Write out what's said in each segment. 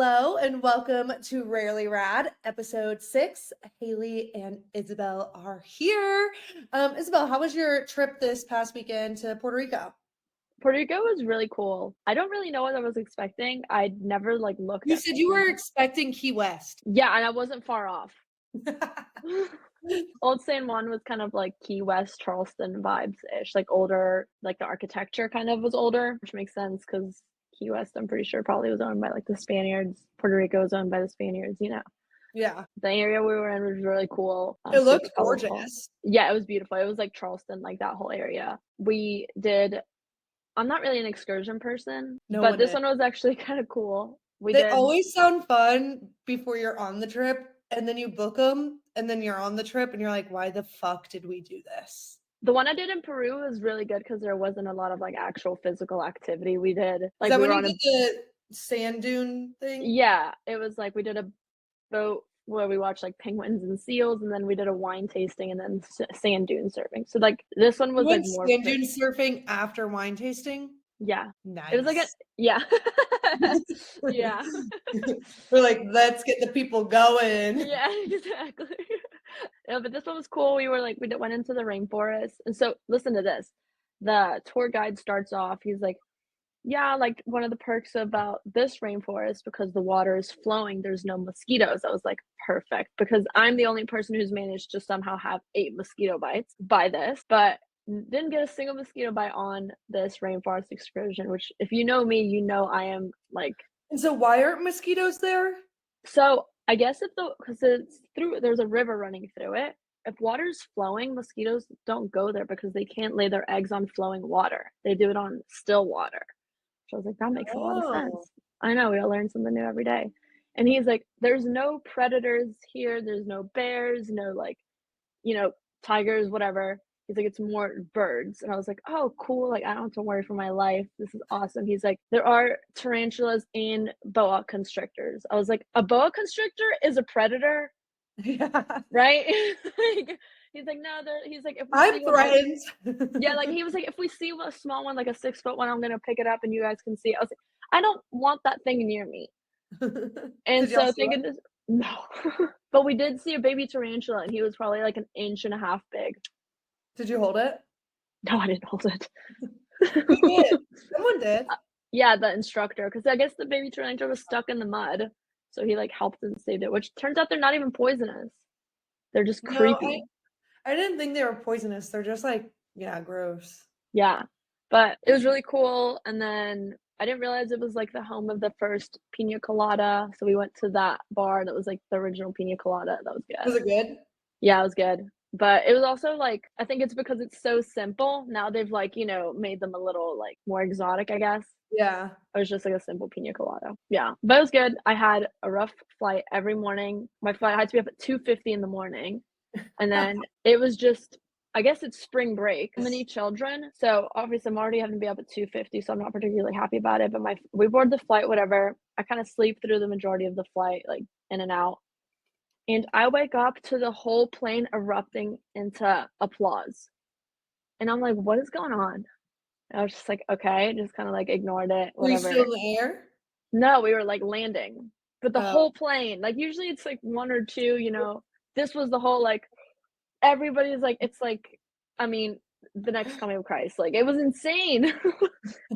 Hello and welcome to Rarely Rad, episode 6. Haley and Isabel are here. Isabel, how was your trip this past weekend to Puerto Rico? Puerto Rico was really cool. I don't really know what I was expecting. I'd never, looked You at said you were expecting Key West. Yeah, and I wasn't far off. Old San Juan was kind of like Key West, Charleston vibes-ish, like older, like the architecture kind of was older, which makes sense because Key West, I'm pretty sure, probably was owned by like the Spaniards. Puerto Rico was owned by the Spaniards, you know. Yeah, The area we were in was really cool, it super looked colorful. gorgeous. Yeah, it was beautiful. It was like Charleston, like that whole area. I'm not really an excursion person, No but one this is. one was actually kind of cool. We They did always sound fun before you're on the trip, and then you book them, and then you're on the trip, and you're like, why the fuck did we do this? The one I did in Peru was really good because there wasn't a lot of, like, actual physical activity. We did Is like, that we when were you on a did the sand dune thing? Yeah, it was like we did a boat where we watched, like, penguins and seals, and then we did a wine tasting and then sand dune surfing. So, like, this one You was, like, went more sand for dune surfing after wine tasting? Yeah. It was like a Nice. Yeah. Yeah. We're like, let's get the people going. Yeah, exactly. Yeah, but this one was cool. We went into the rainforest, and so listen to this. The tour guide starts off, he's like, "Yeah, like, one of the perks about this rainforest, because the water is flowing, there's no mosquitoes." I was like, "Perfect," because I'm the only person who's managed to somehow have 8 mosquito bites by this, but didn't get a single mosquito bite on this rainforest excursion, which if you know me, you know I am, like. And so why aren't mosquitoes there? So, I guess because there's a river running through it. If water's flowing, mosquitoes don't go there because they can't lay their eggs on flowing water. They do it on still water. So I was like, "That makes a lot of Oh. sense." I know, we all learn something new every day. And he's like, "There's no predators here, there's no bears, no, like, you know, tigers, whatever." He's like, "It's more birds." And I was like, "Oh, cool, like, I don't have to worry for my life. This is awesome." He's like, "There are tarantulas and boa constrictors." I was like, "A boa constrictor is a predator, Yeah. right?" Like, he's like, "No, they're," he's like, "If we I'm see one, like." threatened. Yeah, like, he was like, "If we see a small one, like a 6-foot one, I'm gonna pick it up and you guys can see it." I was like, "I don't want that thing near me." And Did y'all so see thinking one? this No. But we did see a baby tarantula, and he was probably like an inch and a half big. Did you hold it? No, I didn't hold it. Who did? Someone did. Yeah, the instructor, because I guess the baby tarantula was stuck in the mud, so he, like, helped and saved it, which turns out they're not even poisonous. They're just No, creepy. I didn't think they were poisonous. They're just like, yeah, gross. Yeah. But it was really cool, and then I didn't realize it was, like, the home of the first piña colada, so we went to that bar that was, like, the original piña colada. That was Was good. it good? Yeah, it was good. But it was also, like, I think it's because it's so simple, now they've, like, made them a little, like, more exotic, I guess. Yeah. It was just like a simple piña colada. Yeah, but it was good. I had a rough flight every morning. My flight had to be up at 2:50 in the morning, and then it was just, I guess it's spring break. Many children, so obviously I'm already having to be up at 2:50, so I'm not particularly happy about it, but my we board the flight, whatever. I kinda sleep through the majority of the flight, like, in and out, and I wake up to the whole plane erupting into applause, and I'm like, "What is going on?" I was just like, "Okay," just kinda, like, ignored it, Were you still whatever. in the air? No, we were, like, landing, but the Oh. whole plane, like, usually it's, like, 1 or 2, this was the whole, like, everybody's, like, it's like, I mean, the next coming of Christ, like, it was insane,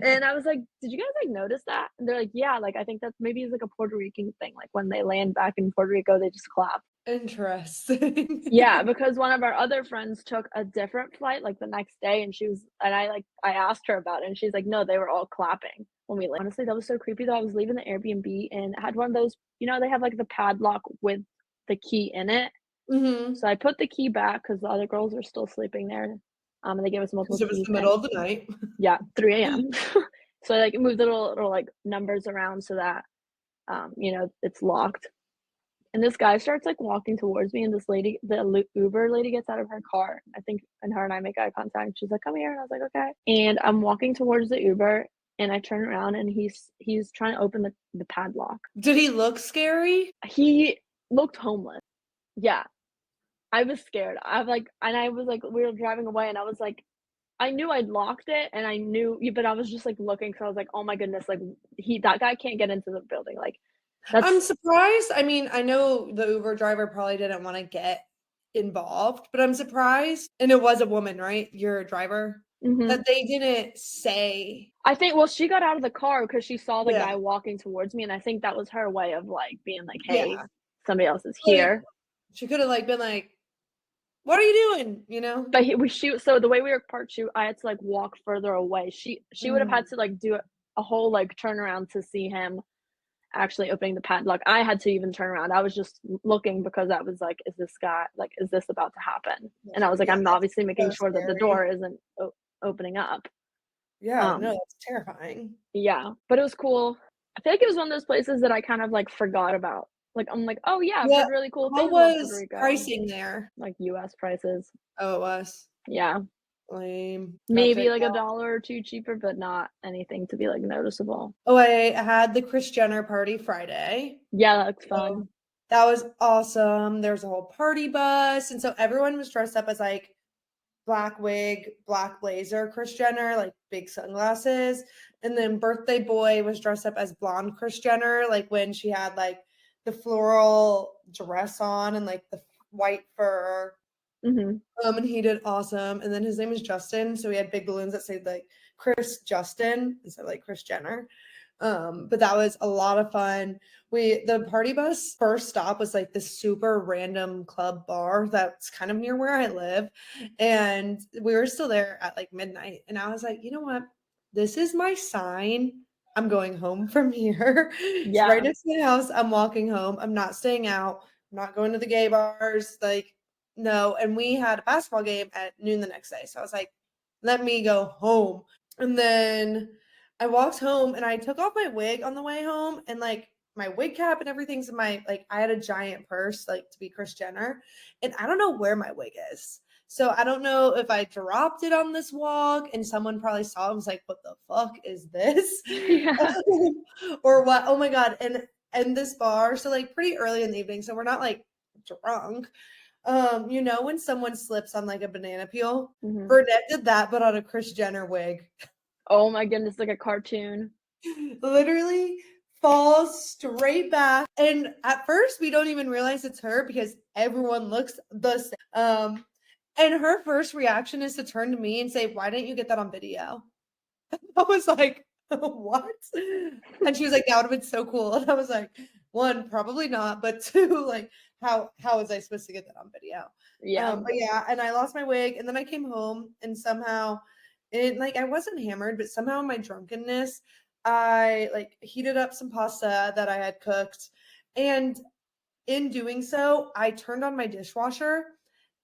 and I was like, "Did you guys, like, notice that?" And they're like, "Yeah, like, I think that's maybe it's, like, a Puerto Rican thing, like, when they land back in Puerto Rico, they just clap." Yeah, Interesting. because one of our other friends took a different flight, like, the next day, and I asked her about it, and she's like, "No, they were all clapping when we landed." Honestly, that was so creepy, though. I was leaving the Airbnb and had one of those, they have, like, the padlock with the key in it. Mhm. So I put the key back because the other girls were still sleeping there, and they gave us multiple 'Cause it was keys, the middle and of the night. yeah, 3 a.m. So I, like, moved the little, like, numbers around so that, it's locked. And this guy starts, like, walking towards me, and this lady, the Uber lady, gets out of her car, I think, and her and I make eye contact. She's like, "Come here," and I was like, "Okay." And I'm walking towards the Uber, and I turn around, and he's trying to open the padlock. Did he look scary? He looked homeless. Yeah, I was scared. I was like, we were driving away, and I was like, I knew I'd locked it, and but I was just, like, looking, 'cause I was like, "Oh my goodness, like, that guy can't get into the building, like, I'm That's surprised. I mean, I know the Uber driver probably didn't want to get involved, but I'm surprised. And it was a woman, right? Your driver? mhm. That they didn't say, I think well, she got out of the car because she saw the yeah, guy walking towards me, and I think that was her way of, like, being like, "Hey, yeah. somebody else is Like, here." she could have like been like, "What are you doing?" You know? But he we she so the way we were parked, I had to, like, walk further away. She would have Mm, had to, like, do a whole, like, turnaround to see him actually opening the padlock. I had to even turn around. I was just looking because I was like, is this about to happen?" And I was like, yeah, I'm that's obviously making so sure that the scary. door isn't opening up. Yeah, no, Um, that's terrifying. yeah, but it was cool. I feel like it was one of those places that I kind of, like, forgot about. Like, I'm like, "Oh, yeah, I've Yeah. heard really cool How things about Puerto was Rico." pricing there? Like, US prices. Oh, it was. Yeah. Lame. Gotcha. Maybe, like, a dollar or 2 cheaper, but not anything to be, like, noticeable. Oh, I had the Kris Jenner party Friday. Yeah, that looks So fun. that was awesome. There was a whole party bus, and so everyone was dressed up as, like, black wig, black blazer Kris Jenner, like, big sunglasses, and then birthday boy was dressed up as blonde Kris Jenner, like, when she had, like, the floral dress on and, like, the white fur. Mhm. And he did awesome. And then his name is Justin, so we had big balloons that said like Kris Justin instead of like Kris Jenner. But that was a lot of fun. The party bus first stop was like this super random club bar that's kind of near where I live. And we were still there at like midnight. And I was like, you know what? This is my sign. I'm going home from here. It's right Yeah. next to my house. I'm walking home. I'm not staying out. I'm not going to the gay bars. Like, no, and we had a basketball game at noon the next day. So I was like, let me go home. And then I walked home and I took off my wig on the way home and like my wig cap and everything's in my like I had a giant purse like to be Kris Jenner and I don't know where my wig is. So I don't know if I dropped it on this walk and someone probably saw it and was like, what the fuck is this? Yeah. Or what? Oh my god. And this bar, so like pretty early in the evening, so we're not like drunk. You know when someone slips on like a banana peel? Mhm. Burnett did that, but on a Kris Jenner wig. Oh my goodness, like a cartoon. Literally falls straight back. And at first, we don't even realize it's her because everyone looks the same. And her first reaction is to turn to me and say, "Why didn't you get that on video?" I was like, "What?" And she was like, "That would have been so cool." And I was like, "One, probably not, but two, like, how was I supposed to get that on video?" Yeah. But yeah, and I lost my wig, and then I came home, and somehow, it like I wasn't hammered, but somehow in my drunkenness, I like heated up some pasta that I had cooked, and in doing so, I turned on my dishwasher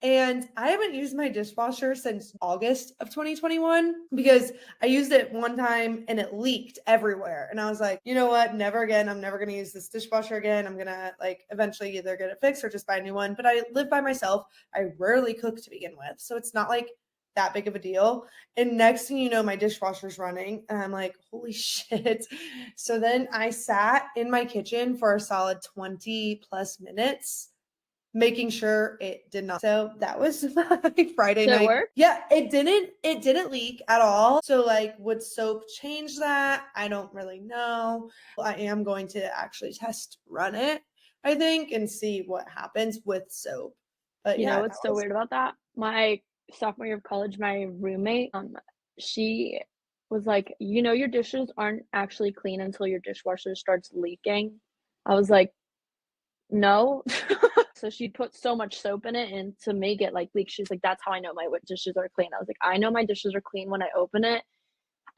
and I haven't used my dishwasher since August of 2021 because I used it one time and it leaked everywhere. And I was like, you know what? Never again. I'm never going to use this dishwasher again. I'm going to like eventually either get it fixed or just buy a new one. But I live by myself. I rarely cook to begin with. So it's not like that big of a deal. And next thing you know, my dishwasher's running. And I'm like, holy shit. So then I sat in my kitchen for a solid 20 plus minutes, making sure it did not. So that was my Friday Did it night. work? Yeah, it didn't leak at all. So like would soap change that? I don't really know. I am going to actually test run it, I think, and see what happens with soap. But You know yeah, that what's so was weird about that? My sophomore year of college, my roommate, she was like, "You know your dishes aren't actually clean until your dishwasher starts leaking." I was like, "No." So she put so much soap in it and to make it, like, leak, she's like, "That's how I know my dishes are clean." I was like, "I know my dishes are clean when I open it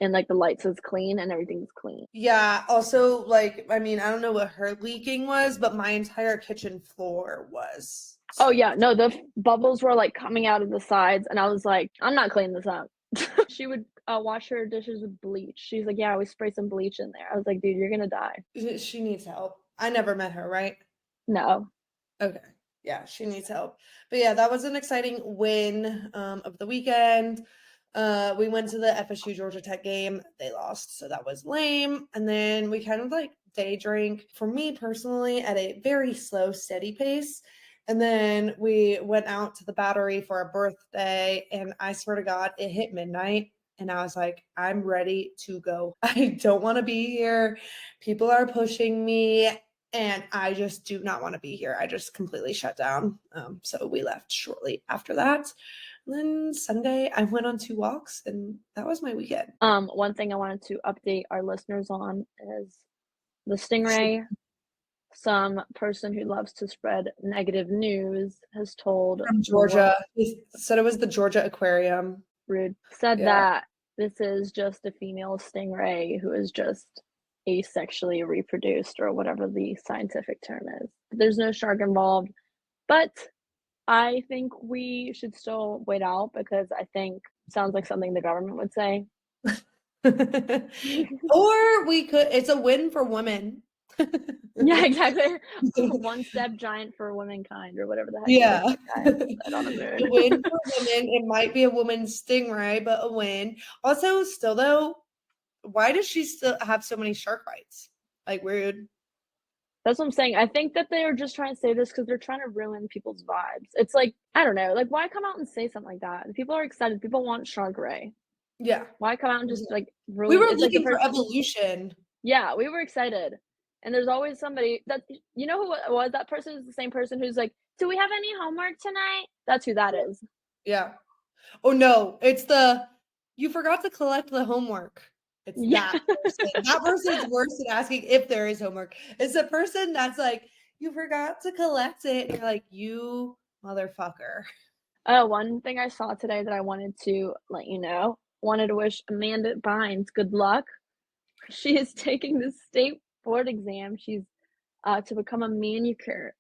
and, like, the light says clean and everything's clean." yeah, also like I mean, I don't know what her leaking was, but my entire kitchen floor was Oh, soaked. yeah, no, the bubbles were, like, coming out of the sides, and I was like, "I'm not cleaning this up." She would, wash her dishes with bleach. She's like, "Yeah, we spray some bleach in there." I was like, "Dude, you're gonna die." She needs help. I never met her, right? No. Okay. Yeah, she needs help. But yeah, that was an exciting win of the weekend. We went to the FSU Georgia Tech game. They lost, so that was lame. And then we kind of like day drink for me personally at a very slow, steady pace. And then we went out to the Battery for a birthday, and I swear to God, it hit midnight. And I was like, I'm ready to go. I don't want to be here. People are pushing me. and I just do not want to be here. I just completely shut down. So we left shortly after that. And then Sunday, I went on 2 walks, and that was my weekend. One thing I wanted to update our listeners on is the stingray. Some person who loves to spread negative news has told From the world, Georgia. He said it was the Georgia Aquarium. rude, said Yeah. that this is just a female stingray who is just asexually reproduced, or whatever the scientific term is. There's no shark involved, but I think we should still wait out, because I think sounds like something the government would say. Or we could, it's a win for women. Yeah, exactly. One step giant for womankind, or whatever the heck it Yeah. was that guy said on the A moon. win for women. It might be a woman's stingray, but a win. Also, still though, why does she still have so many shark bites? Like, rude. That's what I'm saying. I think that they are just trying to say this because they're trying to ruin people's vibes. It's like, I don't know, like, why come out and say something like that? People are excited. People want Shark Ray. Yeah. Why come out and just like We ruin? were It's like the looking for person. evolution. Yeah, we were excited, and there's always somebody that, you know who it was. That person is the same person who's like, "Do we have any homework tonight?" That's who that is. Yeah. Oh no, it's the you forgot to collect the homework. It's Yeah. that person. That person's worse than asking if there is homework. It's the person that's like, you forgot to collect it. And you're like, you motherfucker. One thing I saw today that I wanted to let you know. Wanted to wish Amanda Bynes good luck. She is taking the state board exam. She's to become a manicurist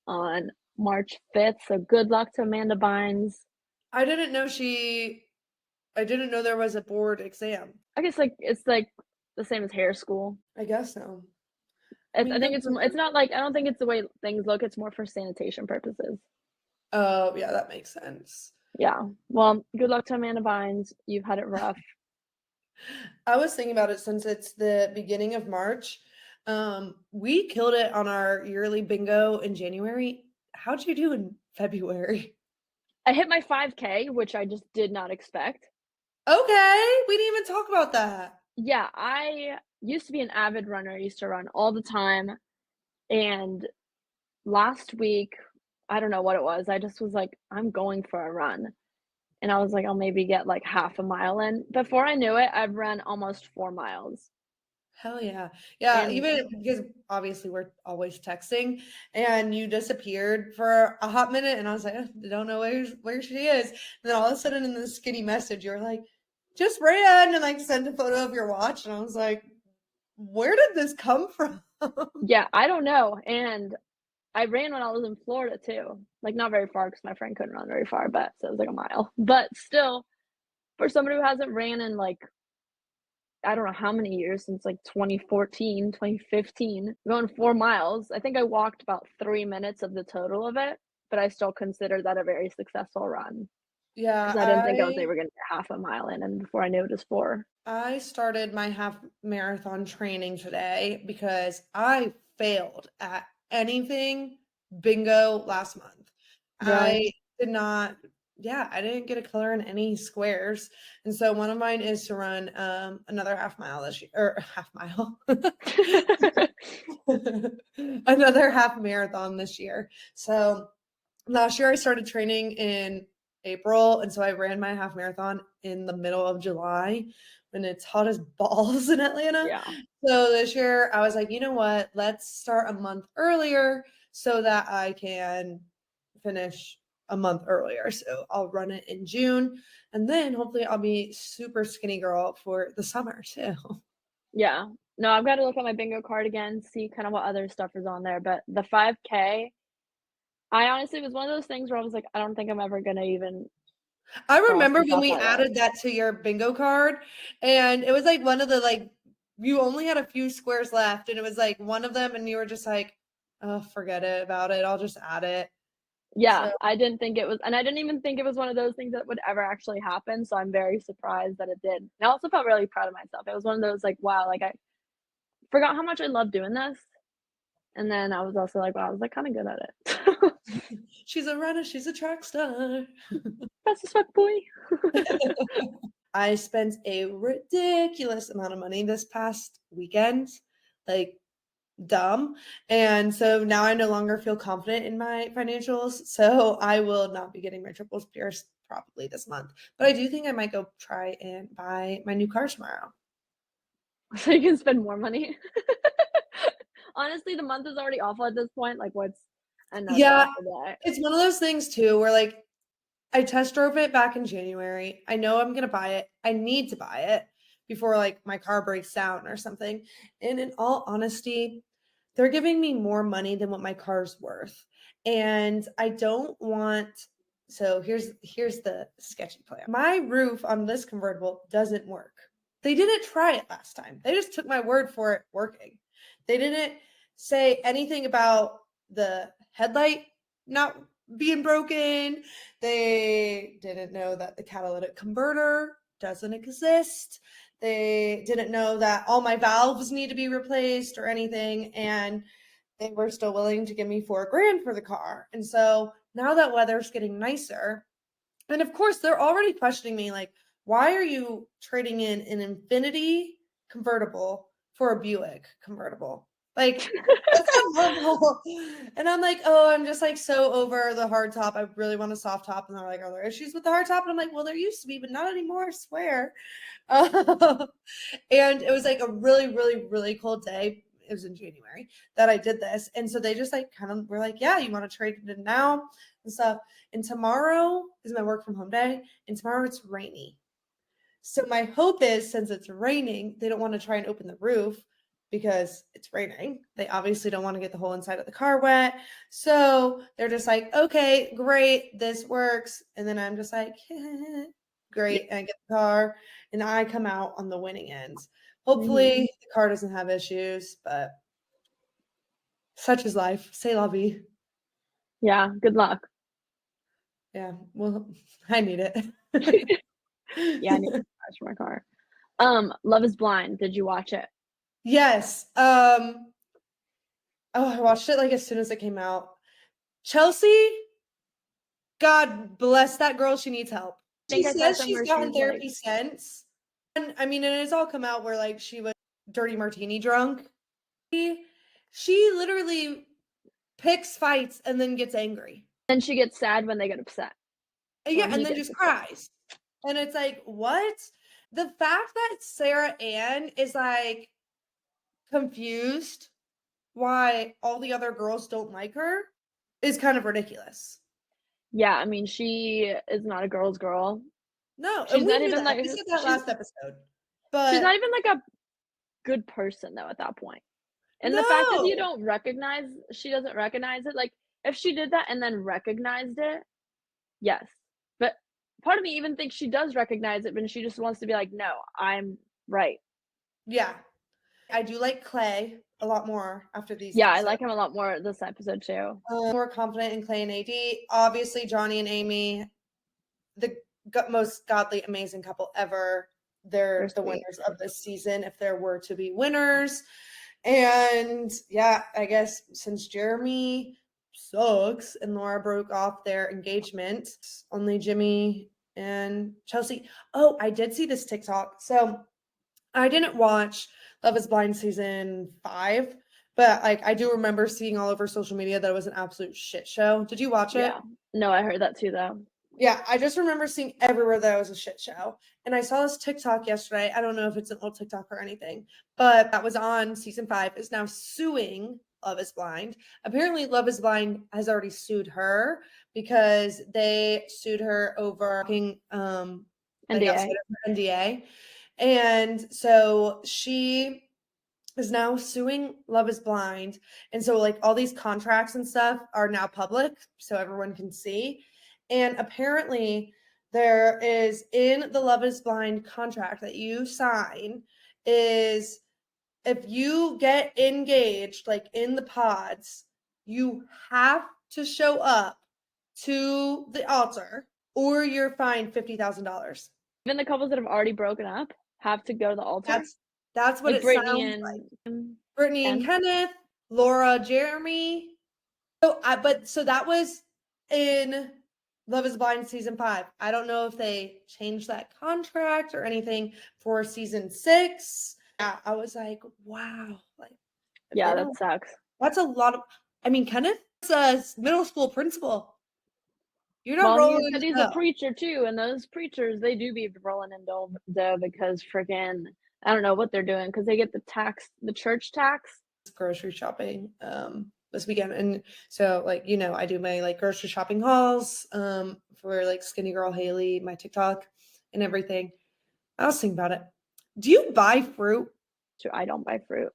on March 5th. So good luck to Amanda Bynes. I didn't know there was a board exam. I guess like it's like the same as hair school. I guess so. I mean, think good for it's her. not like, I don't think it's the way things look. It's more for sanitation purposes. Oh, yeah, that makes sense. Yeah. Well, good luck to Amanda Bynes. You've had it rough. I was thinking about it since it's the beginning of March. We killed it on our yearly bingo in January. How'd you do in February? I hit my 5K, which I just did not expect. Okay, we didn't even talk about that. Yeah, I used to be an avid runner. I used to run all the time. And last week, I don't know what it was. I just was like, I'm going for a run. And I was like, I'll maybe get like half a mile in. Before I knew it, I've run almost 4 miles. Hell yeah. Yeah, And even because obviously we're always texting and you disappeared for a hot minute and I was like, I don't know where she is. And then all of a sudden in the skinny message, you were like, just ran and like sent a photo of your watch. And I was like, where did this come from? yeah, I don't know. And I ran when I was in Florida too. Like not very far because my friend couldn't run very far, but so it was like a mile. But still, for somebody who hasn't ran in like, I don't know how many years, since like 2014, 2015, going 4 miles. I think I walked about 3 minutes of the total of it, but I still consider that a very successful run, Yeah, because I didn't think I was ever going to get half a mile in, and before I knew it was 4. I started my half marathon training today because I failed at anything bingo last month. Really? I did not, yeah, I didn't get a color in any squares. And so one of mine is to run another half mile this year, or half mile, another half marathon this year. So last year I started training in April, and so I ran my half marathon in the middle of July when it's hot as balls in Atlanta. Yeah. So this year I was like, you know what? Let's start a month earlier so that I can finish a month earlier. So I'll run it in June, and then hopefully I'll be super skinny girl for the summer too. Yeah. No, I've got to look at my bingo card again, see kind of what other stuff is on there, but the 5K, I honestly was one of those things where I was like, I don't think I'm ever gonna even I cross remember this when off we my list. added that to your bingo card, and it was like one of the like you only had a few squares left, and it was like one of them, and you were just like, "Oh, forget it about it. I'll just add it." Yeah, So I didn't think it was, and I didn't even think it was one of those things that would ever actually happen, so I'm very surprised that it did. And I also felt really proud of myself. It was one of those like, wow, like I forgot how much I love doing this, and then I was also like, wow, I was like kinda good at it. she's a runner. She's a track star. That's a fuck boy. I spent a ridiculous amount of money this past weekend, like dumb. And so now I no longer feel confident in my financials. So I will not be getting my triples pierced probably this month. But I do think I might go try and buy my new car tomorrow. So you can spend more money. Honestly, the month is already awful at this point, like, what's another Yeah, awful day? it's one of those things too where like I test drove it back in January. I know I'm gonna buy it. I need to buy it before like my car breaks down or something. And in all honesty, they're giving me more money than what my car's worth. And I don't want so here's the sketchy plan. My roof on this convertible doesn't work. They didn't try it last time. They just took my word for it working. They didn't say anything about the headlight not being broken. They didn't know that the catalytic converter doesn't exist. They didn't know that all my valves need to be replaced or anything. And they were still willing to give me $4,000 for the car. And so now that weather's getting nicer, and of course, they're already questioning me like, why are you trading in an Infinity convertible for a Buick convertible? Like, that's not normal. And I'm like, oh, I'm just like so over the hard top. I really want a soft top. And they're like, are there issues with the hard top? And I'm like, well, there used to be, but not anymore, I swear. And it was like a really, really, really cold day. It was in January that I did this. And so they just like kind of were like, yeah, you want to trade it in now and stuff. And tomorrow is my work from home day. And tomorrow it's rainy. So my hope is since it's raining, they don't want to try and open the roof because it's raining. They obviously don't want to get the whole inside of the car wet. So they're just like, okay, great, this works. And then I'm just like, great. And I get the car and I come out on the winning end. Hopefully Mhm. the car doesn't have issues, but such is life. C'est la vie. Yeah, good luck. Yeah. Well, I need it. Yeah, I need tires for my car. Love Is Blind, did you watch it? Yes. Oh, I watched it like as soon as it came out. Chelsea, God bless that girl. She needs help. I She think I saw says somewhere she's gotten she's like therapy since. And I mean, and it's all come out where like she was dirty martini drunk. She literally picks fights and then gets angry. then she gets sad when they get upset, Yeah, or and he then gets just upset. cries. And it's like, what? The fact that Sarah Ann is like confused why all the other girls don't like her is kind of ridiculous. Yeah, I mean, she is not a girl's girl. No, and She's we not knew even that. like We said that she's last episode. she's But not even like a good person though at that point. And the fact that you no. don't recognize she doesn't recognize it, like, if she did that and then recognized it, yes. But part of me even thinks she does recognize it, but she just wants to be like, "No, I'm right." Yeah. I do like Clay a lot more after these Yeah, I episodes. like him a lot more this episode too. More confident in Clay and AD. Obviously, Johnny and Amy, the most godly, amazing couple ever. They're They're the sweet. winners of this season if there were to be winners. And yeah, I guess since Jeremy sucks and Laura broke off their engagement, only Jimmy and Chelsea. Oh, I did see this TikTok. So I didn't watch Love is Blind season 5, but like I do remember seeing all over social media that it was an absolute shit show. Did you watch it? Yeah. No, I heard that too though. Yeah, I just remember seeing everywhere that it was a shit show. And I saw this TikTok yesterday. I don't know if it's an old TikTok or anything, but that was on season 5 is now suing Love is Blind. Apparently, Love is Blind has already sued her because they sued her over like outside NDA. of her NDA. And so she is now suing Love is Blind. And so like all these contracts and stuff are now public so everyone can see. And apparently there is in the Love is Blind contract that you sign is if you get engaged like in the pods, you have to show up to the altar or you're fined $50,000. Even the couples that have already broken up have to go to the altar? That's what Like it Brittany sounds like. and Brittany and Ken? Kenneth, Laura, Jeremy. So that was in Love is Blind season 5. I don't know if they changed that contract or anything for season 6. Yeah, I was like, wow. Like If Yeah, they that don't, sucks. that's a lot of, I mean, Kenneth's a middle school principal. You're not Well, he rolling in said he's a dough. preacher too, and those preachers, they do be rolling in dough because freaking I don't know what they're doing because they get the church tax. Grocery shopping this weekend, and so like I do my like grocery shopping hauls for like Skinny Girl Haley, my TikTok and everything. I was thinking about it. Do you buy fruit? So I don't buy fruit.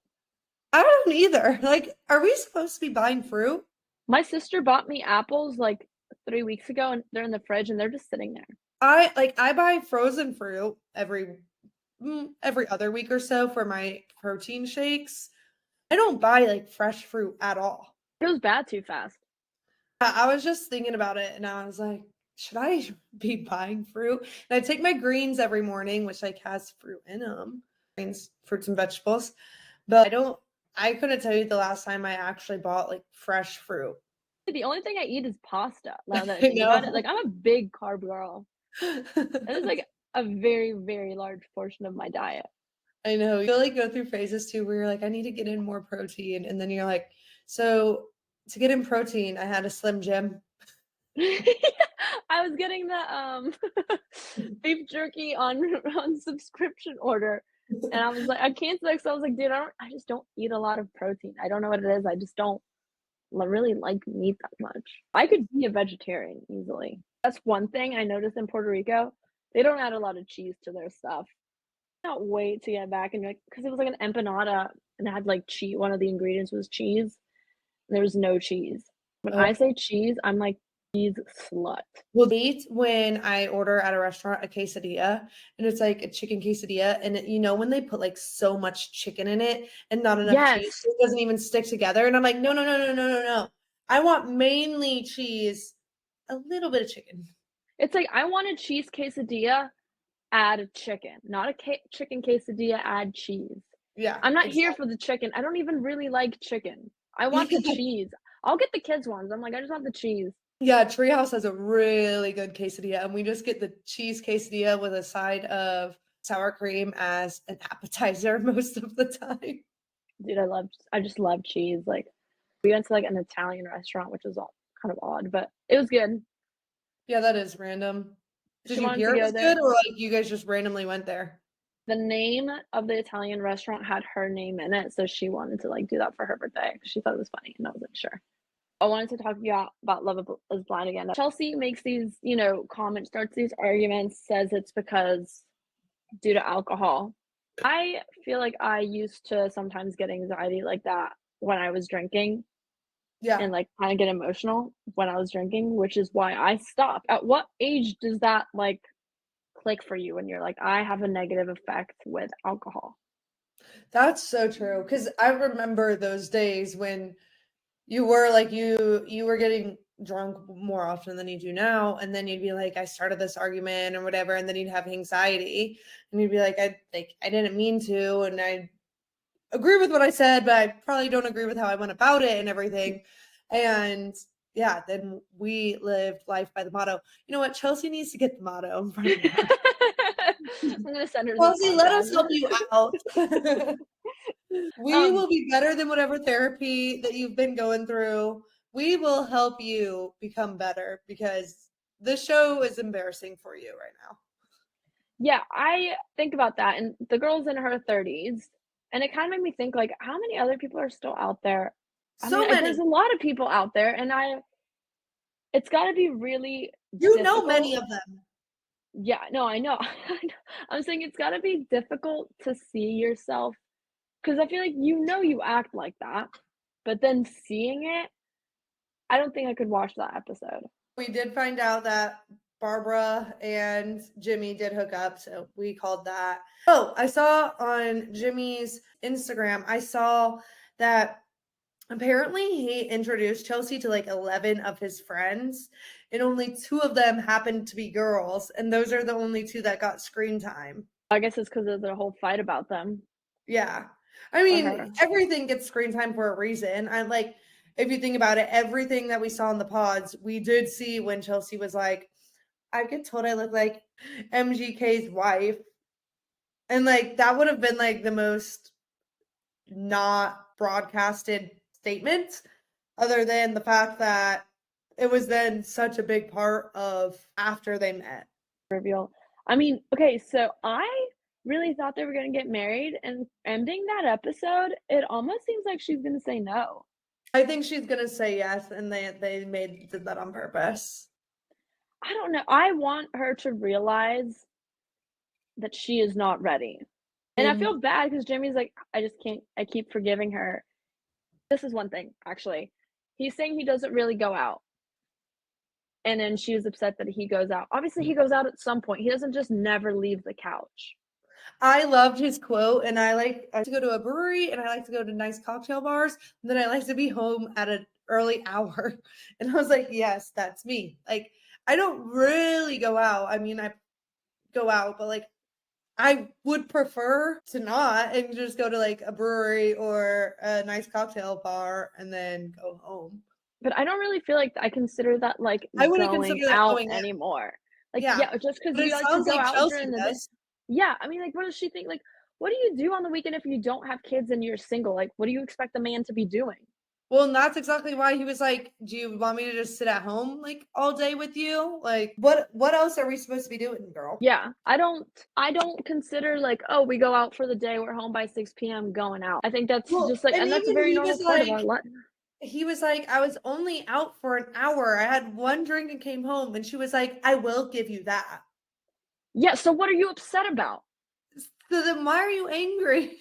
I don't either. Like, are we supposed to be buying fruit? My sister bought me apples like 3 weeks ago, and they're in the fridge and they're just sitting there. I buy frozen fruit every other week or so for my protein shakes. I don't buy like fresh fruit at all. It goes bad too fast. I was just thinking about it and I was like, should I be buying fruit? And I take my greens every morning, which like has fruit in them, greens, fruits and vegetables. But I couldn't tell you the last time I actually bought like fresh fruit. The only thing I eat is pasta, now that I I think about it. know. Like, I'm a big carb girl. That is, like, a very, very large portion of my diet. I know. You like go through phases too where you're like, I need to get in more protein. And then you're like, so to get in protein, I had a Slim Jim. I was getting the, beef jerky on on subscription order, and I was like I canceled it 'cause I was like, "Dude, I just don't eat a lot of protein. I don't know what it is. I just don't really like meat that much." I could be a vegetarian easily. That's one thing I noticed in Puerto Rico. They don't add a lot of cheese to their stuff. Cannot wait to get back and, like, because it was like an empanada and it had, like, cheese. One of the ingredients was cheese, and there was no cheese. When Oh, I say cheese, I'm like, cheese slut. well, eat when I order at a restaurant a quesadilla and it's like a chicken quesadilla. And when they put like so much chicken in it and not enough cheese, Yes. it doesn't even stick together. And I'm like, no, no, no, no, no, no, no. I want mainly cheese, a little bit of chicken. It's like, I want a cheese quesadilla, add chicken, not a chicken quesadilla, add cheese. Yeah, I'm not here exactly. for the chicken. I don't even really like chicken. I want the cheese. I'll get the kids' ones. I'm like, "I just want the cheese." Yeah, Treehouse has a really good quesadilla, and we just get the cheese quesadilla with a side of sour cream as an appetizer most of the time. Dude, I just love cheese, like, we went to, like, an Italian restaurant, which was all kind of odd, but it was good. Yeah, that is random. Did She you wanted to hear it go was good, there. or like you guys just randomly went there? The name of the Italian restaurant had her name in it, so she wanted to, like, do that for her birthday 'cause she thought it was funny, and I was like, "Sure." I wanted to talk to you about Love is Blind again. Chelsea makes these, comments, starts these arguments, says it's because due to alcohol. I feel like I used to sometimes get anxiety like that when I was drinking Yeah. and like kind of get emotional when I was drinking, which is why I stopped. At what age does that like click for you when you're like, I have a negative effect with alcohol? That's so true. Because I remember those days when you were like you were getting drunk more often than you do now, and then you'd be like, "I started this argument," or whatever, and then you'd have anxiety, and you'd be like, I didn't mean to, and I agree with what I said, but I probably don't agree with how I went about it and everything." And yeah, then we lived life by the motto. You know what? Chelsea needs to get the motto in front of her. I'm gonna send her this Chelsea, let us podcast. help you out. We um, will be better than whatever therapy that you've been going through. We will help you become better because this show is embarrassing for you right now. yeah, I think about that, and the girl's in her 30s, and it kind of made me think like, how many other people are still out there? I mean, So many. there's a lot of people out there, and it's got to be really You know many difficult. of them. Yeah, no, I know. I know. I'm saying it's got to be difficult to see yourself because I feel like you act like that, but then seeing it, I don't think I could watch that episode. We did find out that Barbara and Jimmy did hook up, so we called that. Oh, I saw on Jimmy's Instagram, I saw that apparently he introduced Chelsea to like 11 of his friends, and only two of them happened to be girls, and those are the only two that got screen time. I guess it's because of the whole fight about them Yeah. I for mean, her. everything gets screen time for a reason. I like, if you think about it, everything that we saw in the pods, we did see when Chelsea was like, I get told I look like MGK's wife. And like, that would have been like the most not broadcasted statements, other than the fact that it was then such a big part of after they met. Reveal. I mean, okay, so I really thought they were gonna get married, and ending that episode, it almost seems like she's gonna say no. I think she's gonna say yes, and they did that on purpose. I don't know. I want her to realize that she is not ready. And I feel bad because Jimmy's like, I just can't, I keep forgiving her. This is one thing, actually. He's saying he doesn't really go out. And then she was upset that he goes out. Obviously, he goes out at some point. He doesn't just never leave the couch. I loved his quote, and I like to go to a brewery, and I like to go to nice cocktail bars, and then I like to be home at an early hour. And I was like, yes, that's me. Like, I don't really go out. I mean, I go out, but like, I would prefer to not and just go to like a brewery or a nice cocktail bar and then go home. But I don't really feel like I consider that like I wouldn't going consider that out going out. anymore. Like, Yeah, yeah, just because but it you like to sounds go like out Chelsea during the day. does. Yeah, I mean, like, what does she think? Like, what do you do on the weekend if you don't have kids and you're single? Like, what do you expect a man to be doing? Well, and that's exactly why he was like, "Do you want me to just sit at home like all day with you? Like, what else are we supposed to be doing, girl?" Yeah, I don't consider like, oh, we go out for the day, we're home by 6 p.m. going out. I think that's Well, just like, and and that's a even very normal part of our life. he was like, "I was only out for an hour. I had one drink and came home." And she was like, "I will give you that." Yeah, so what are you upset about? So then why are you angry?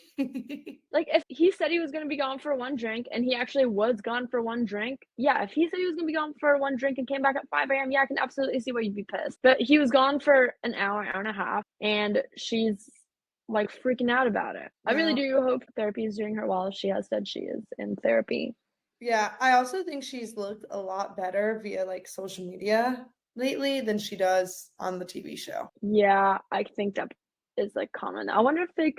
Like, if he said he was gonna be gone for one drink and he actually was gone for one drink, yeah, if he said he was gonna be gone for one drink and came back at 5 a.m., yeah, I can absolutely see why you'd be pissed. But he was gone for an hour and a half, and she's like freaking out about it. I really No. do hope therapy is doing her well. She has said she is in therapy. Yeah, I also think she's looked a lot better via like social media lately than she does on the TV show. Yeah, I think that is like common. I wonder if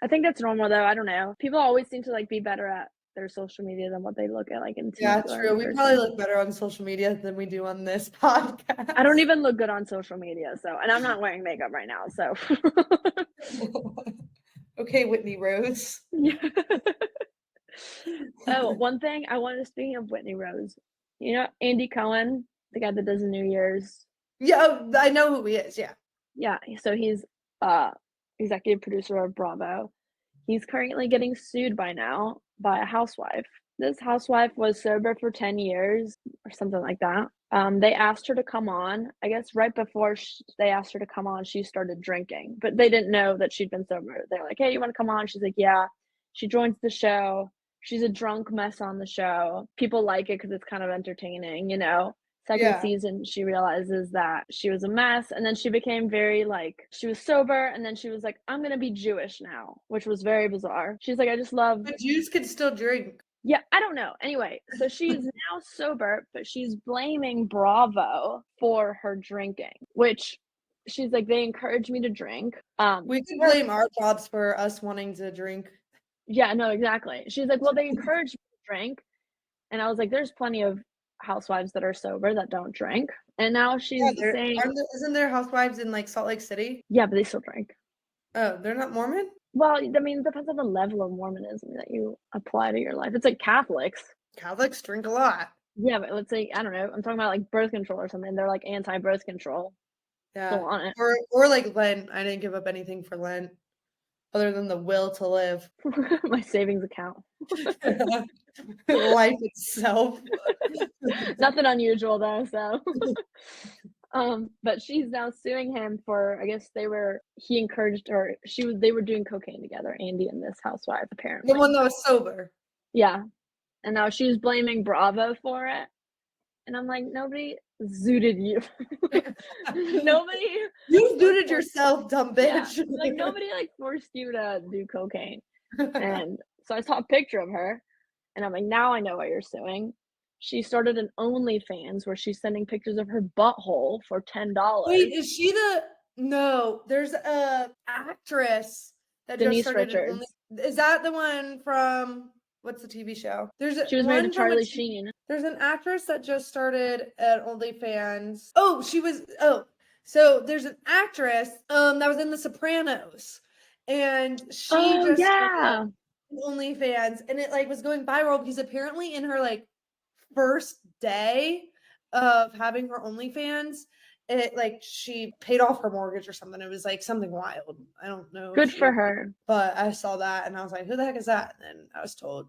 I think that's normal though. I don't know. People always seem to like be better at their social media than what they look at like in Yeah, TV or true. in We probably person. look better on social media than we do on this I don't podcast. even look good on social media, so and I'm not wearing makeup right now, so Okay, Whitney Rose. yeah. Oh, one thing I wanted speaking of Whitney Rose, you know Andy Cohen, the guy that does the New Year's. Yeah, oh, I know who he is. Yeah. Yeah, so he's uh executive producer of Bravo. He's currently getting sued by now by a housewife. This housewife was sober for 10 years or something like that. They asked her to come on. I guess right before they asked her to come on, she started drinking, but they didn't know that she'd been sober. They're like, "Hey, you want to come on?" She's like, "Yeah." She joins the show. She's a drunk mess on the show. People like it because it's kind of entertaining, you know. Second Yeah. season, she realizes that she was a mess, and then she became very like she was sober, and then she was like, "I'm gonna be Jewish now," which was very bizarre. She's like, "I just love." But Jews can still drink. Yeah, I don't know. Anyway, so she's now sober, but she's blaming Bravo for her drinking, which she's like, they encouraged me to drink. We could Her blame our jobs for us wanting to drink. Yeah, no, exactly. She's like, well, they encouraged me to drink, and I was like, there's plenty of housewives that are sober that don't drink, and now Yeah, she's there saying, isn't there housewives in like Salt Lake City? yeah, but they still drink. Oh, they're not Mormon? Well, I mean, it depends on the level of Mormonism that you apply to your life. It's like Catholics. Catholics drink a lot. Yeah, but let's say, I don't know, I'm talking about like birth control or something. They're like anti-birth control. Still Yeah. on it. Or like Lent. I didn't give up anything for Lent other than the will to live. My savings account. Life itself. Nothing unusual though, so. But she's now suing him for, I guess he encouraged her, they were doing cocaine together, Andy and this housewife, The apparently. one that was sober. Yeah. And now she's blaming Bravo for it. And I'm like, nobody zooted you. Nobody You zooted yourself, dumb Yeah, bitch. like nobody like forced you to do cocaine. And so I saw a picture of her and I'm like, now I know why you're suing. She started an OnlyFans where she's sending pictures of her butthole for $10. Wait, is she the no, there's a actress that just Denise started an only Richards. is that the one from what's the TV show? There's She was married to one from Charlie Sheen. there's an actress that just started at OnlyFans. So there's an actress that was in The Sopranos, and she Oh just yeah. OnlyFans, and it, like, was going viral because apparently in her, like, first day of having her OnlyFans, it, like, she paid off her mortgage or something. It was, like, something wild. I don't know if Good for she her. but I saw that and I was like, "Who the heck is that?" And then I was told,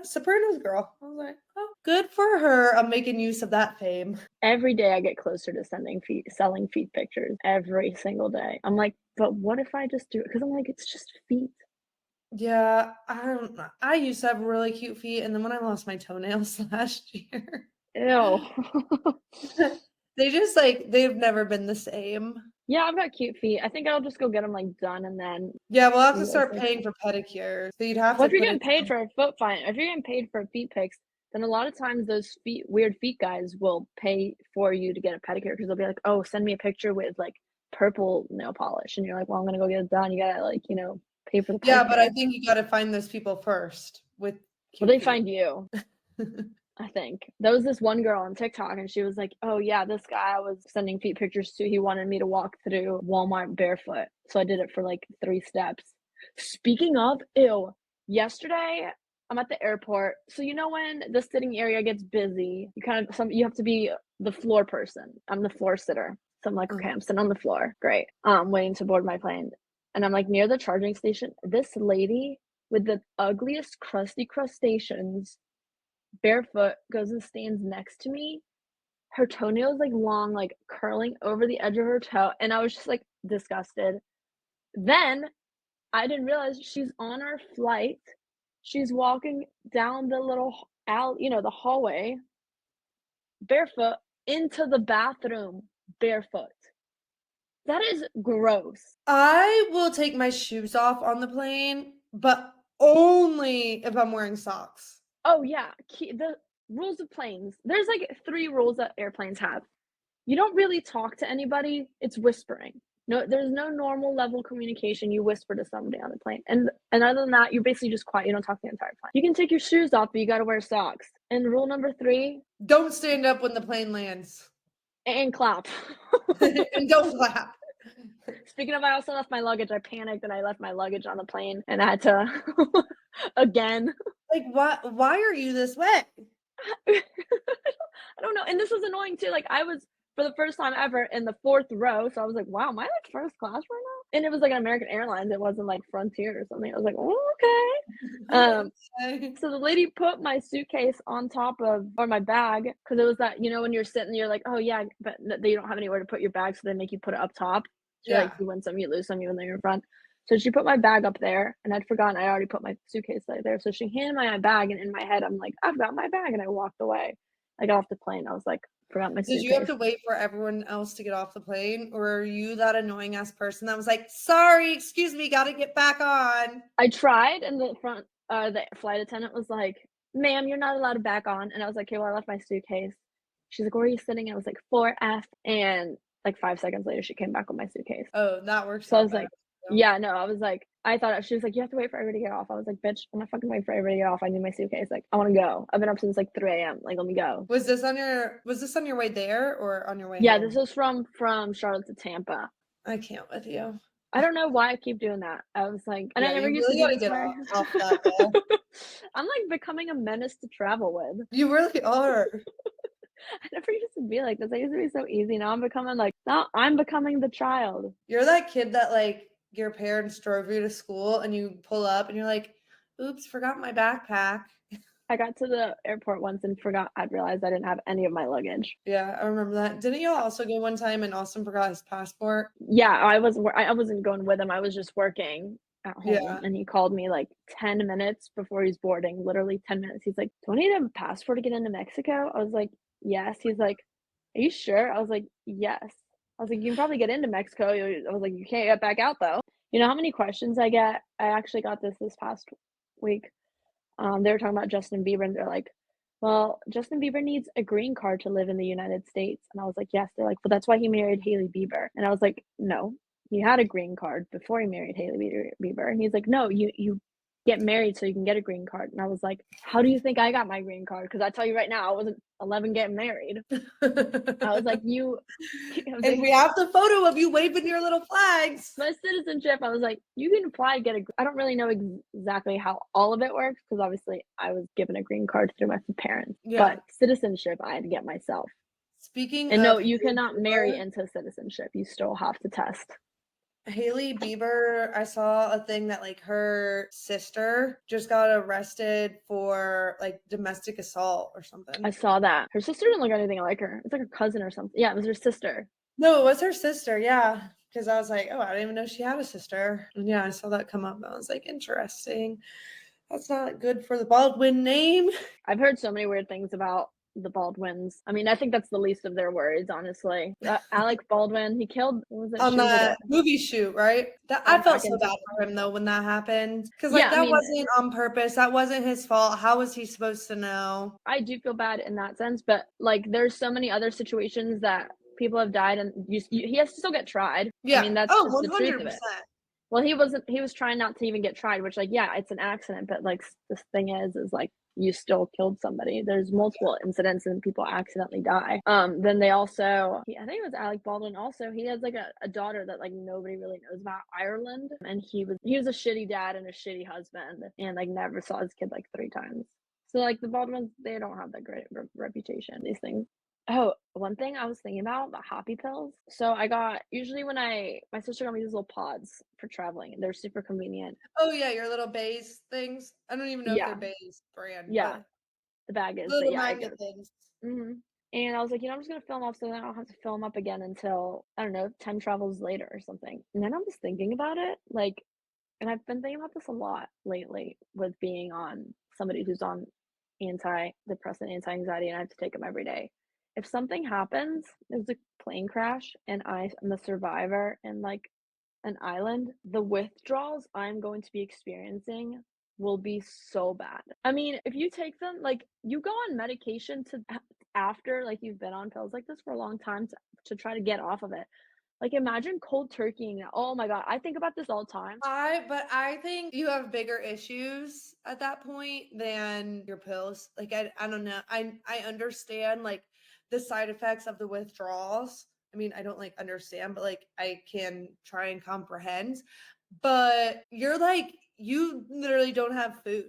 Sopranos girl." I was like, "Oh, good for her. I'm making use of that fame." Every day I get closer to selling feet pictures every single day. I'm like, "But what if I just do it?" Because 'Cause I'm like, "It's just feet." Yeah, I don't know. I used to have really cute feet, and then when I lost my toenails last year, Ew. they just, like, they've never been the same. Yeah, I've got cute feet. I think I'll just go get them like, done and then Yeah, we'll have see to what start it's paying like. for pedicures. So you'd have Well, to if you're put getting it paid down. for a foot fine if you're getting paid for feet pics, then a lot of times those weird feet guys will pay for you to get a pedicure because 'cause they'll be like, "Oh, send me a picture with, like, purple nail polish," and you're like, "Well, I'm gonna go get it done." You gotta, like, pay for the Yeah, but I pedicure. think you gotta find those people first with Well, cute they feet. find you, I think. There was this one girl on TikTok, and she was like, "Oh, yeah, this guy I was sending feet pictures to, he wanted me to walk through Walmart barefoot." So I did it for, like, 3 steps. Speaking of, ew, yesterday, I'm at the airport. So you know when the sitting area gets busy, you have to be the floor person. I'm the floor sitter. So I'm like, "Okay, Uh-huh. I'm sitting on the floor. Great. Waiting to board my plane." And I'm, like, near the charging station. This lady with the ugliest crusty crustaceans barefoot, goes and stands next to me. Her toenails like long, like curling over the edge of her toe, and I was just like disgusted. Then I didn't realize she's on our flight. She's walking down the little the hallway barefoot into the bathroom barefoot. That is gross. I will take my shoes off on the plane, but only if I'm wearing socks. Oh yeah, the rules of planes. There's like 3 rules that airplanes have. You don't really talk to anybody, it's whispering. No, there's no normal level communication, you whisper to somebody on the plane, and other than that, you're basically just quiet, you don't talk the entire plane. You can take your shoes off, but you gotta wear socks. And rule number 3, Don't stand up when the plane lands. and clap. And don't clap. Speaking of, I also left my luggage, I panicked and I left my luggage on the plane, and I had to again. Like, why are you this way? I don't know, and this was annoying too, like, I was, for the first time ever, in the 4th row, so I was like, "Wow, am I, like, first class right now?" And it was, like, an American Airlines, it wasn't, like, Frontier or something, I was like, "Oh, okay." Okay. So the lady put my suitcase on top of or my bag because it was that when you're sitting, you're like, "Oh, yeah," but they don't have anywhere to put your bag, so they make you put it up top. So you're like, Yeah. you win some, you lose some, even though you're in front. So she put my bag up there, and I'd forgotten I already put my suitcase right there. So she handed me my bag, and in my head, I'm like, "I've got my bag," and I walked away. I got off the plane. I was like, "Forgot my Did you have suitcase." to wait for everyone else to get off the plane, or are you that annoying ass person that was like, "Sorry, excuse me, gotta get back on"? I tried, and the flight attendant was like, "Ma'am, you're not allowed to back on." And I was like, "Okay, well, I left my suitcase." She's like, "Where are you sitting?" I was like, "4F." And like 5 seconds later, she came back with my suitcase. Oh, that works So I out was better like, for you. yeah, no, I was like, I thought she was like, "You have to wait for everybody to get off." I was like, "Bitch, I'm not fucking waiting for everybody to get off. I need my suitcase. Like, I want to go. I've been up since like 3 a.m. Like, let me go." Was this on your way there or on your way Yeah, this home? was from Charlotte to Tampa. I can't with you. I don't know why I keep doing that. I was like, and I Yeah, never you used to really do gotta this get where off that wall. I'm like becoming a menace to travel with. You really are. I never used to be like this. I used to be so easy. Now I'm becoming the child. You're that kid that, like, your parents drove you to school and you pull up and you're like, "Oops, forgot my backpack." I got to the airport once and forgot I'd realized I didn't have any of my luggage. Yeah, I remember that. Didn't y'all also go one time and Austin forgot his passport? Yeah, I wasn't going with him. I was just working at home Yeah. and he called me like 10 minutes before he's boarding, literally 10 minutes. He's like, "Do I need a passport to get into Mexico?" I was like, "Yes." He's like, "Are you sure?" I was like, "Yes." I was like, "You can probably get into Mexico." I was like, "You can't get back out though." You know how many questions I get? I actually got this past week. They were talking about Justin Bieber, and they're like, "Well, Justin Bieber needs a green card to live in the United States." And I was like, "Yes." They're like, "Well, that's why he married Hailey Bieber." And I was like, "No, he had a green card before he married Hailey Bieber." And he's like, "No, you." get married so you can get a green card. And I was like, how do you think I got my green card? Because I tell you right now, I wasn't 11 getting married. I was like, you, I was And like, we have the photo of you waving your little flags. my citizenship, I was like, you can apply to get a, I don't really know exactly how all of it works because obviously I was given a green card through my parents, Yeah. but citizenship I had to get myself. Speaking And of no, you Hailey cannot marry Bieber, into citizenship. You still have to test. Hailey Bieber, I saw a thing that like her sister just got arrested for like domestic assault or I something. saw that. Her sister didn't look anything like her. It's like her cousin or something. Yeah, it was her sister. No, it was her sister, yeah. Because I was like, oh, I didn't even know she had a sister. And yeah, I saw that come up. And I was like, interesting. That's not good for the Baldwin name. I've heard so many weird things about the Baldwins. I mean, I think that's the least of their worries, honestly. Alec Baldwin, he killed, what was it? On She was like a that movie shoot, right? That fell I felt back so into. bad for him though when that happened. Because like Yeah, I that mean, wasn't on purpose. That wasn't his fault. How was he supposed to know? I do feel bad in that sense, but like there's so many other situations that people have died and he has to still get tried. I Yeah. mean, that's Oh, just the truth of it. 100%. Well, he was trying not to even get tried, which like, yeah, it's an accident, but like this thing is like you still killed somebody. There's multiple incidents and people accidentally die. Then they also, I think it was Alec Baldwin also, he has like a daughter that like nobody really knows about, Ireland. And he was a shitty dad and a shitty husband and like never saw his kid like 3 times. So like the Baldwins, they don't have that great reputation, these things. Oh, one thing I was thinking about the happy pills. So I got usually when my sister got me these little pods for traveling, and they're super convenient. Oh yeah, your little Bays things. I don't even know if they're Yeah, Bays brand, yeah, but the bag is, but little yeah, it magnet goes. things. And I was like, you know, I'm just gonna fill 'em up so then I don't have to fill them up again until I don't know, 10 travels later or something. And then I was thinking about it, like, and I've been thinking about this a lot lately with being on somebody who's on antidepressant, anti-anxiety, and I have to take them every day. If something happens, there's a plane crash and I am the survivor in like an island, the withdrawals I'm going to be experiencing will be so bad. I mean, if you take them, like you go on medication to after like you've been on pills like this for a long time to try to get off of it. Like imagine cold turkeying. Oh my god, I think about this all the time. I think you have bigger issues at that point than your pills. Like I don't know. I understand like the side effects of the withdrawals. I mean, I don't like understand, but like I can try and comprehend. But you're like you literally don't have food.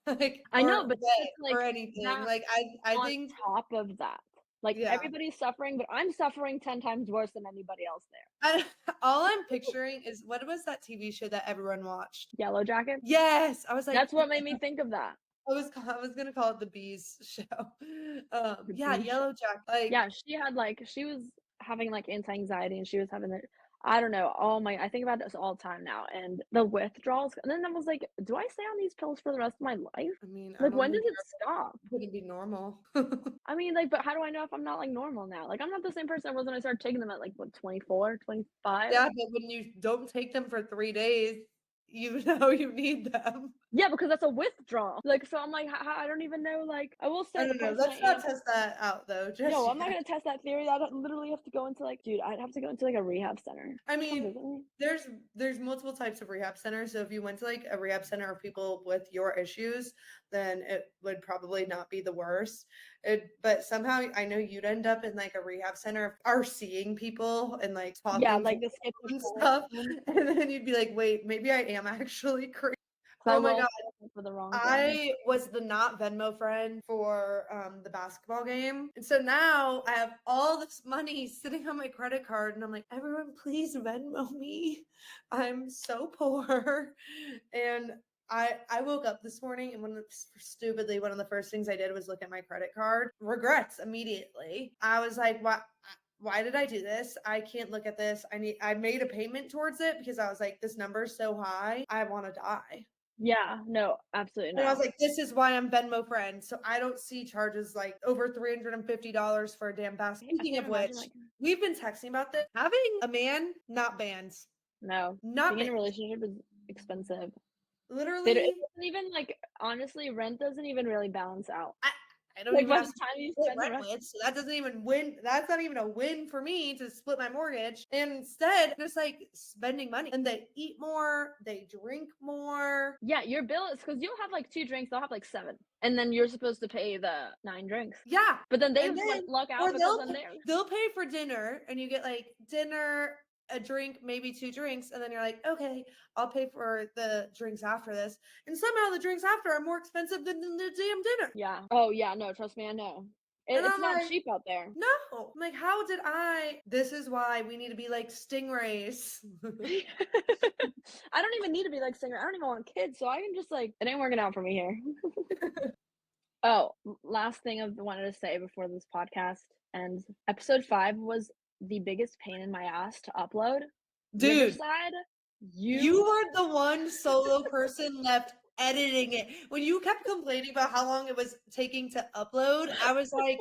Like I know, or but bed it's or like anything. that Like I on think top of that. Like yeah. everybody's suffering, but I'm suffering 10 times worse than anybody else there. I, all I'm picturing is what was that TV show that everyone watched? Yellow jackets. Yes, I was like, That's what made me think of that. I was gonna call it the bees show. The Yeah, beach. Yellow Jack. Like, Yeah, she had like she was having like anti-anxiety and she was having it. I don't know. Oh my, I think about this all the time now. And the withdrawals. And then I was like, do I stay on these pills for the rest of my life? I mean, I Like don't when think does it stop? you're gonna be normal. I mean, like, but how do I know if I'm not like normal now? Like I'm not the same person I was when I started taking them at like what 24, 25. Yeah, but when you don't take them for 3 days, you know you need them. Yeah, because that's a withdrawal. Like, so I'm like, I don't even know. Like, I will I say the don't know. person I Let's am. not test that out though, No, just I'm not yet. gonna test that theory. I'd literally have to go into like, dude, I'd have to go into like a rehab center. I Come mean, visit me. there's multiple types of rehab centers. So if you went to like a rehab center of people with your issues, then it would probably not be the worst. But somehow I know you'd end up in like a rehab center are seeing people and like Yeah, talking to like the people and schizophrenic stuff. one. And then you'd be like, wait, maybe I am actually crazy. So I Oh my will God. sign up for the wrong thing. I was the not Venmo friend for the basketball game. And so now I have all this money sitting on my credit card and I'm like, everyone please Venmo me. I'm so poor. And I woke up this morning and stupidly one of the first things I did was look at my credit card. Regrets immediately. I was like, why did I do this? I can't look at this. I made a payment towards it because I was like, this number's so high. I want to die. Yeah, no, absolutely And I was no. like, this is why I'm Venmo friend. So I don't see charges like over $350 for a damn basket. I Speaking can't of which, imagine like we've been texting about this. Having a man, not bands, no. not Being in a bands. relationship is expensive. It Literally, doesn't even like honestly, rent doesn't even really balance out. I don't Like, even by have the to time you split spend the rent rest with, so that doesn't even win. That's not even a win for me to split my mortgage. And instead, just like spending money, and they eat more, they drink more. Yeah, your bill is because you'll have, like, 2 drinks, they'll have, like, 7, and then you're supposed to pay the 9 drinks. Yeah, But then they, and like, then luck out or because then they're they'll pay for dinner, and you get like dinner, a drink, maybe 2 drinks, and then you're like, okay, I'll pay for the drinks after this. And somehow the drinks after are more expensive than the damn dinner. yeah. Oh, yeah, no, trust me, I know. And It's I'm not like, cheap out there. no. I'm like, how did I? This is why we need to be like stingrays. I don't even need to be like singer. I don't even want kids, so I can just like it ain't working out for me here. Oh, last thing I wanted to say before this podcast ends. Episode 5 was the biggest pain in my ass to upload. Dude, Riverside, you you were the one solo person left editing it. When you kept complaining about how long it was taking to upload, I was like,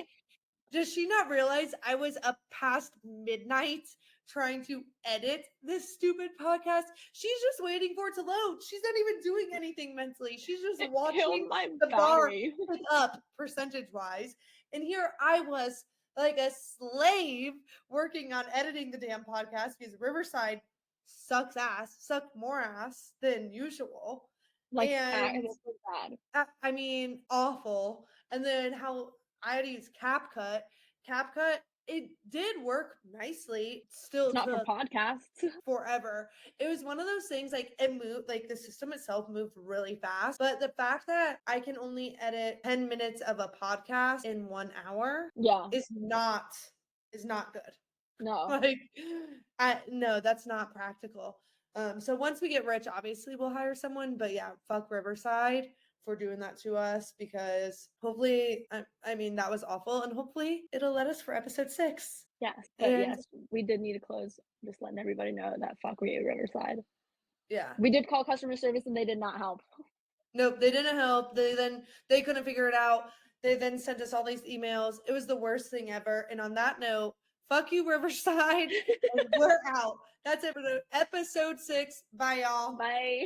does she not realize I was up past midnight trying to edit this stupid podcast? She's just waiting for it to load. She's not even doing anything mentally. She's just it killed watching my the bar battery. pick up percentage wise. And here I was like a slave working on editing the damn podcast because Riverside sucked more ass than usual. Like And this was bad. I mean, awful. And then how I had to use CapCut. CapCut, it did work nicely. It It's still not for took podcasts. forever. It was one of those things like it moved, like the system itself moved really fast. But the fact that I can only edit 10 minutes of a podcast in 1 hour Yeah, is not good. no. Like, no, that's not practical. So once we get rich, obviously we'll hire someone. But yeah, fuck Riverside for doing that to us because hopefully, I mean, that was awful, and hopefully it'll let us for episode 6. Yes, but And yes, we did need to close. Just letting everybody know that fuck we Riverside. yeah, We did call customer service and they did not help. nope, they didn't help. They couldn't figure it out. They then sent us all these emails. It was the worst thing ever. And on that note, fuck you, Riverside. And we're out. That's it for episode 6. Bye, y'all. Bye.